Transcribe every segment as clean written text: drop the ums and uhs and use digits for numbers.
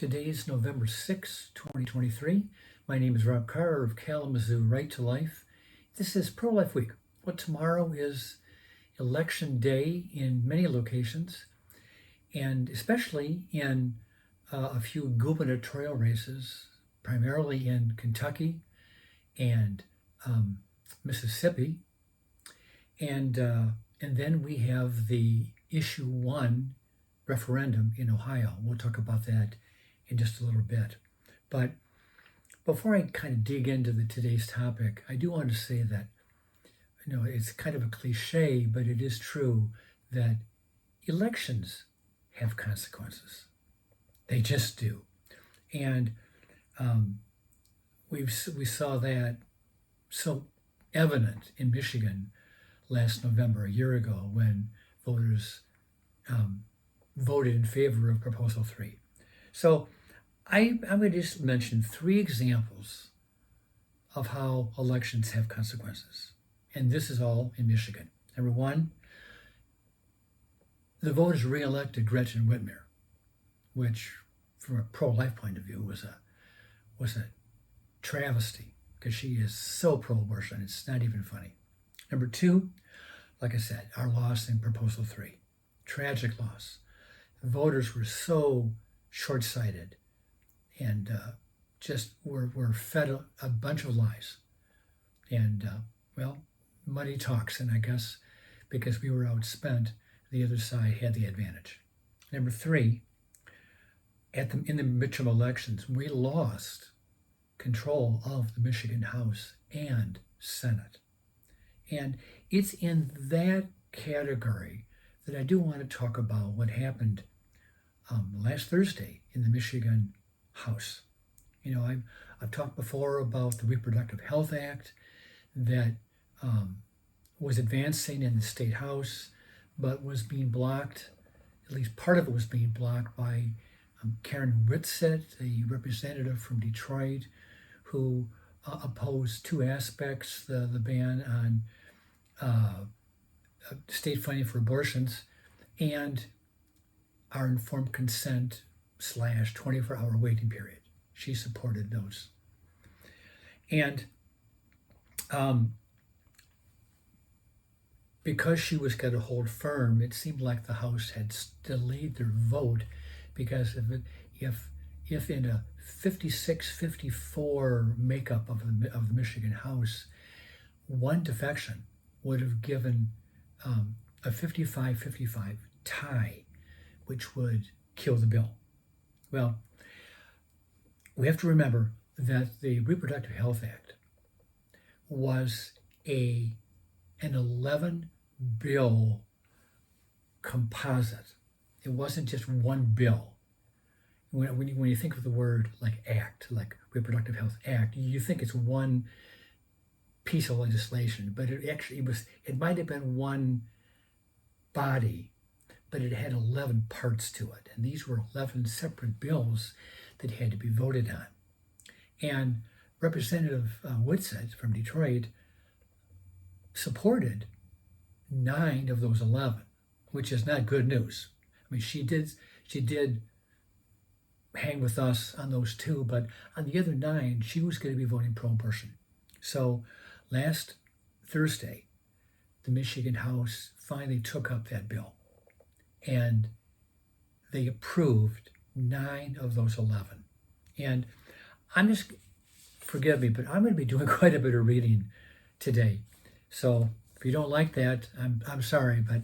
Today is November 6, 2023. My name is Rob Carr of Kalamazoo Right to Life. This is Pro-Life Week. Well, tomorrow is Election Day in many locations, and especially in a few gubernatorial races, primarily in Kentucky and Mississippi. And then we have the Issue 1 referendum in Ohio. We'll talk about that in just a little bit. But before I kind of dig into today's topic, I do want to say that, it's kind of a cliche, but it is true that elections have consequences. They just do. And we saw that so evident in Michigan last November, a year ago, when voters voted in favor of Proposal 3. So I'm going to just mention 3 examples of how elections have consequences. And this is all in Michigan. Number 1, the voters re-elected Gretchen Whitmer, which from a pro-life point of view was a travesty, because she is so pro-abortion, it's not even funny. Number 2, like I said, our loss in Proposal 3. Tragic loss. The voters were so short-sighted and just were fed a bunch of lies. And, money talks, and I guess because we were outspent, the other side had the advantage. Number 3, in the midterm elections, we lost control of the Michigan House and Senate. And it's in that category that I do want to talk about what happened last Thursday in the Michigan House. I've talked before about the Reproductive Health Act that was advancing in the State House, but was being blocked, at least part of it was being blocked by Karen Whitsett, a representative from Detroit, who opposed 2 aspects, the ban on state funding for abortions and our informed consent / 24-hour waiting period. She supported those. And because she was going to hold firm, it seemed like the House had delayed their vote, because if in a 56-54 makeup of the Michigan House, one defection would have given a 55-55 tie, which would kill the bill. Well, we have to remember that the Reproductive Health Act was an 11-bill composite. It wasn't just one bill. When you think of the word like act, like Reproductive Health Act, you think it's one piece of legislation, but it might have been one body, but it had 11 parts to it. And these were 11 separate bills that had to be voted on. And Representative Whitsett from Detroit supported 9 of those 11, which is not good news. I mean, she did hang with us on those 2, but on the other 9, she was going to be voting pro-abortion. So last Thursday, the Michigan House finally took up that bill, and they approved 9 of those 11. And forgive me, but I'm going to be doing quite a bit of reading today. So if you don't like that, I'm sorry, but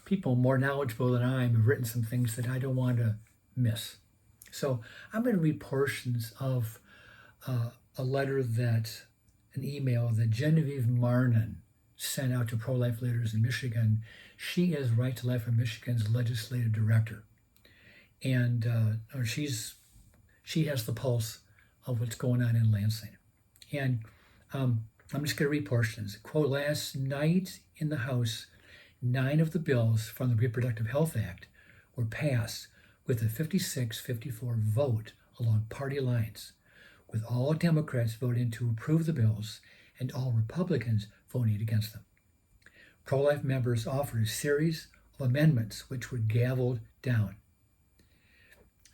people more knowledgeable than I am have written some things that I don't want to miss. So I'm going to read portions of an email that Genevieve Marnin sent out to pro-life leaders in Michigan. She is Right to Life of Michigan's legislative director. And she has the pulse of what's going on in Lansing. And I'm just going to read portions. Quote, last night in the House, 9 of the bills from the Reproductive Health Act were passed with a 56-54 vote along party lines, with all Democrats voting to approve the bills and all Republicans voting against them. Pro-life members offered a series of amendments which were gavelled down.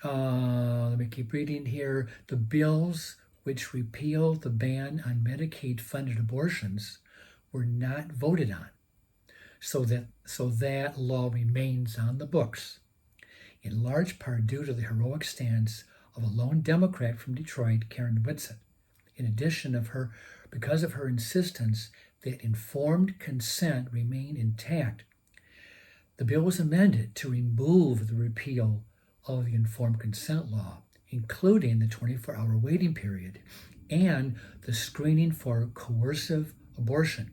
Let me keep reading here. The bills which repeal the ban on Medicaid-funded abortions were not voted on, so that law remains on the books, in large part due to the heroic stance of a lone Democrat from Detroit, Karen Whitsett. In addition because of her insistence that informed consent remain intact, the bill was amended to remove the repeal of the informed consent law, including the 24-hour waiting period and the screening for coercive abortion,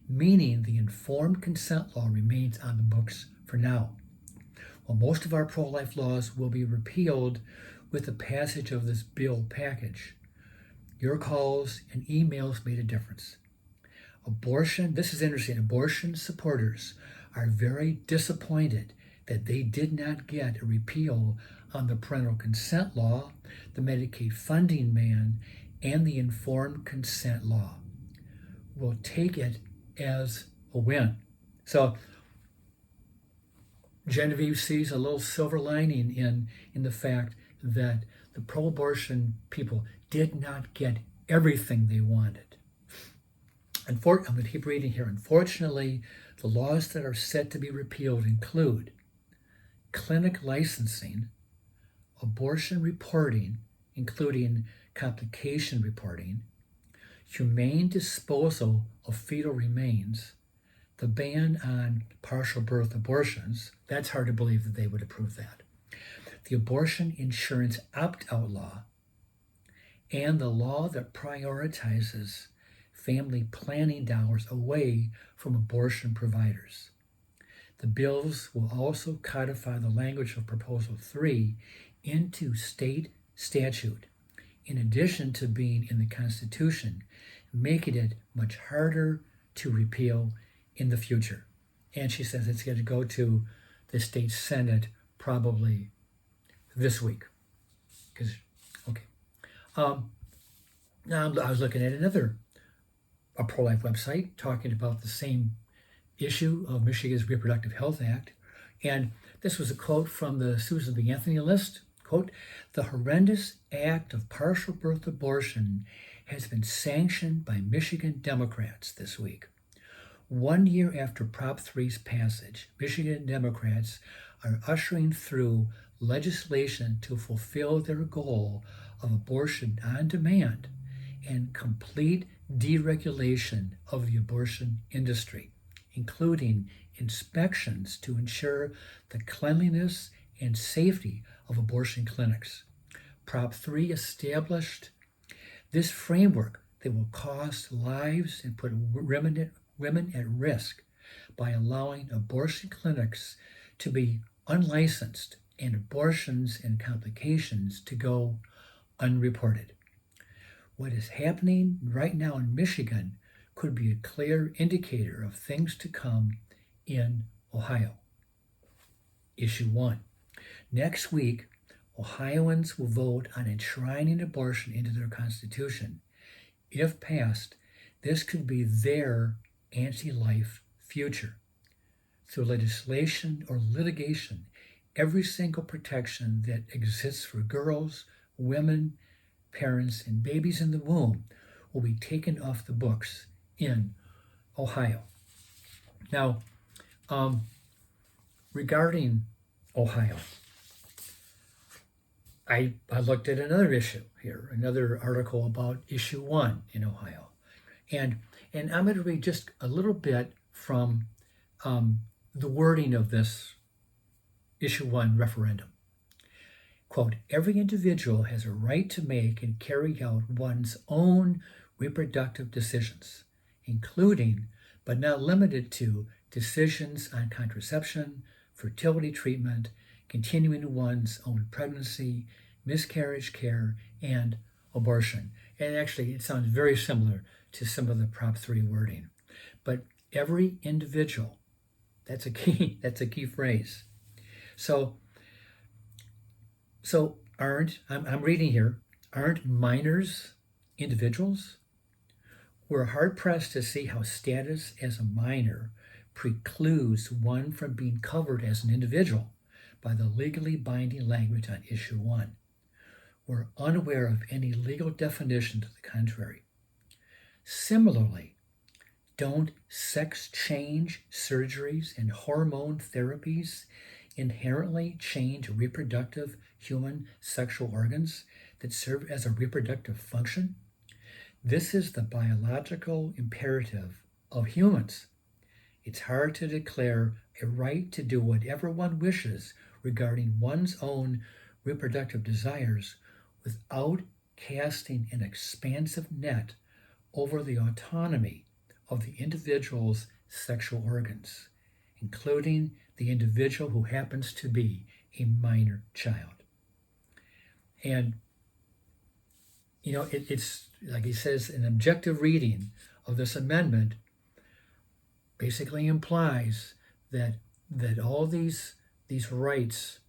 meaning the informed consent law remains on the books for now. While most of our pro-life laws will be repealed with the passage of this bill package, your calls and emails made a difference. This is interesting, abortion supporters are very disappointed that they did not get a repeal on the parental consent law, the Medicaid funding ban, and the informed consent law. We'll take it as a win. So Genevieve sees a little silver lining in the fact that the pro-abortion people did not get everything they wanted. I'm going to keep reading here. Unfortunately, the laws that are set to be repealed include clinic licensing, abortion reporting, including complication reporting, humane disposal of fetal remains, the ban on partial birth abortions. That's hard to believe that they would approve that. The abortion insurance opt-out law, and the law that prioritizes family planning dollars away from abortion providers. The bills will also codify the language of Proposal 3 into state statute, in addition to being in the Constitution, making it much harder to repeal in the future. And she says it's going to go to the state Senate probably this week. Now I was looking at a pro-life website talking about the same issue of Michigan's Reproductive Health Act. And this was a quote from the Susan B. Anthony list. Quote, "The horrendous act of partial birth abortion has been sanctioned by Michigan Democrats this week. 1 year after Prop 3's passage, Michigan Democrats are ushering through legislation to fulfill their goal of abortion on demand and complete deregulation of the abortion industry, including inspections to ensure the cleanliness and safety of abortion clinics. Prop 3 established this framework that will cost lives and put women at risk by allowing abortion clinics to be unlicensed and abortions and complications to go unreported. What is happening right now in Michigan could be a clear indicator of things to come in Ohio." Issue 1. Next week, Ohioans will vote on enshrining abortion into their constitution. If passed, this could be their anti-life future. Through legislation or litigation, every single protection that exists for girls, women, parents, and babies in the womb will be taken off the books in Ohio. Now, regarding Ohio, I looked at another issue here, another article about issue 1 in Ohio. And I'm going to read just a little bit from the wording of this issue 1 referendum. Quote, "Every individual has a right to make and carry out one's own reproductive decisions, including, but not limited to, decisions on contraception, fertility treatment, continuing one's own pregnancy, miscarriage care, and abortion." And actually, it sounds very similar to some of the Prop 3 wording. But every individual, that's a key phrase. So I'm reading here, aren't minors individuals? We're hard-pressed to see how status as a minor precludes one from being covered as an individual by the legally binding language on issue 1. We're unaware of any legal definition to the contrary. Similarly, don't sex change surgeries and hormone therapies inherently change reproductive human sexual organs that serve as a reproductive function? This is the biological imperative of humans. It's hard to declare a right to do whatever one wishes regarding one's own reproductive desires without casting an expansive net over the autonomy of the individual's sexual organs, including the individual who happens to be a minor child. And, it's like he says, an objective reading of this amendment basically implies that all these rights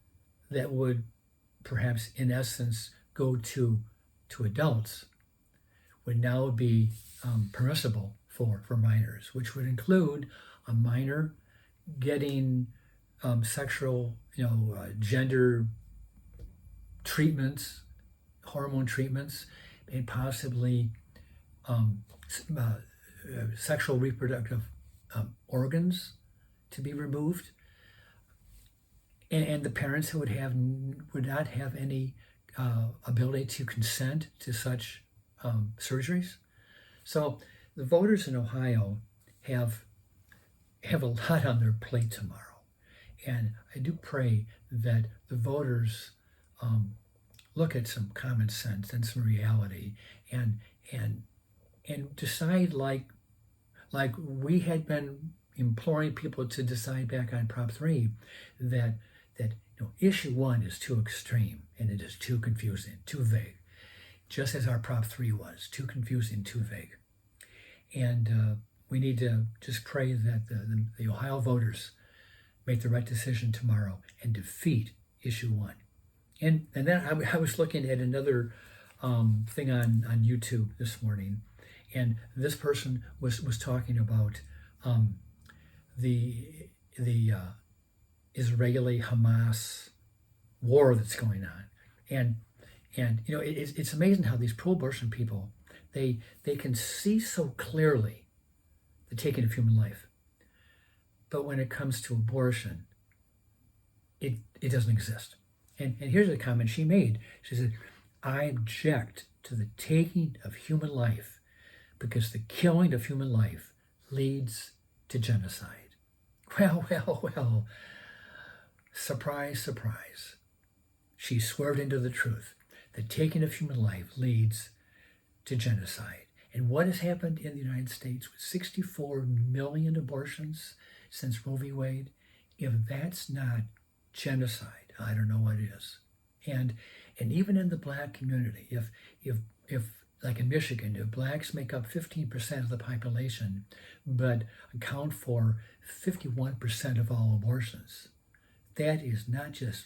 that would perhaps in essence go to adults would now be permissible for minors, which would include a minor getting sexual, gender treatments, hormone treatments, and possibly sexual reproductive organs to be removed, and the parents who would not have any ability to consent to such surgeries. So the voters in Ohio have a lot on their plate tomorrow, and I do pray that the voters look at some common sense and some reality, and decide like we had been imploring people to decide back on Prop 3, that issue 1 is too extreme and it is too confusing, too vague, just as our Prop 3 was too confusing, too vague. And we need to just pray that the Ohio voters make the right decision tomorrow and defeat issue 1. And then I was looking at another thing on YouTube this morning, and this person was talking about the Israeli-Hamas war that's going on, and it's amazing how these pro-abortion people they can see so clearly the taking of human life, but when it comes to abortion, it doesn't exist. And here's a comment she made. She said, "I object to the taking of human life because the killing of human life leads to genocide." Well. Surprise, surprise. She swerved into the truth. The taking of human life leads to genocide. And what has happened in the United States with 64 million abortions since Roe v. Wade? If that's not genocide, I don't know what is. And even in the Black community, if like in Michigan, if Blacks make up 15% of the population, but account for 51% of all abortions, that is not just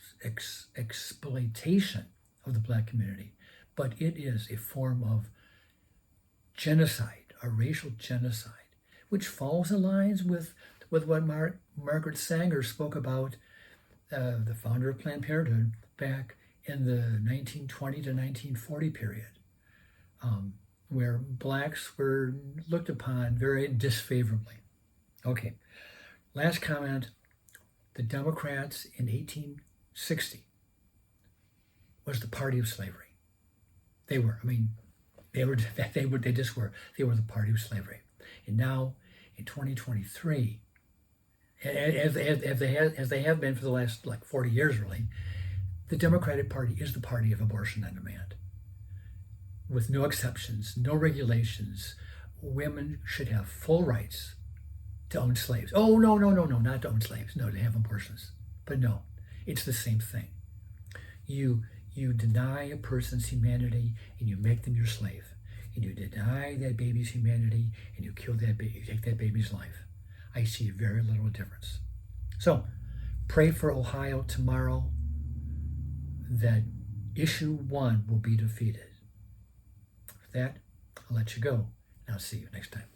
exploitation of the Black community, but it is a form of genocide, a racial genocide, which falls in lines with what Margaret Sanger spoke about, the founder of Planned Parenthood, back in the 1920 to 1940 period, where Blacks were looked upon very disfavorably. Okay, last comment. The Democrats in 1860 was the party of slavery. They were the party of slavery. And now in 2023, as they have been for the last 40 years really, the Democratic Party is the party of abortion on demand. With no exceptions, no regulations, women should have full rights to own slaves. Oh, no, not to own slaves. No, to have abortions. But no, it's the same thing. You deny a person's humanity and you make them your slave. And you deny that baby's humanity and you kill that baby, you take that baby's life. I see very little difference. So, pray for Ohio tomorrow that issue 1 will be defeated. With that, I'll let you go, and I'll see you next time.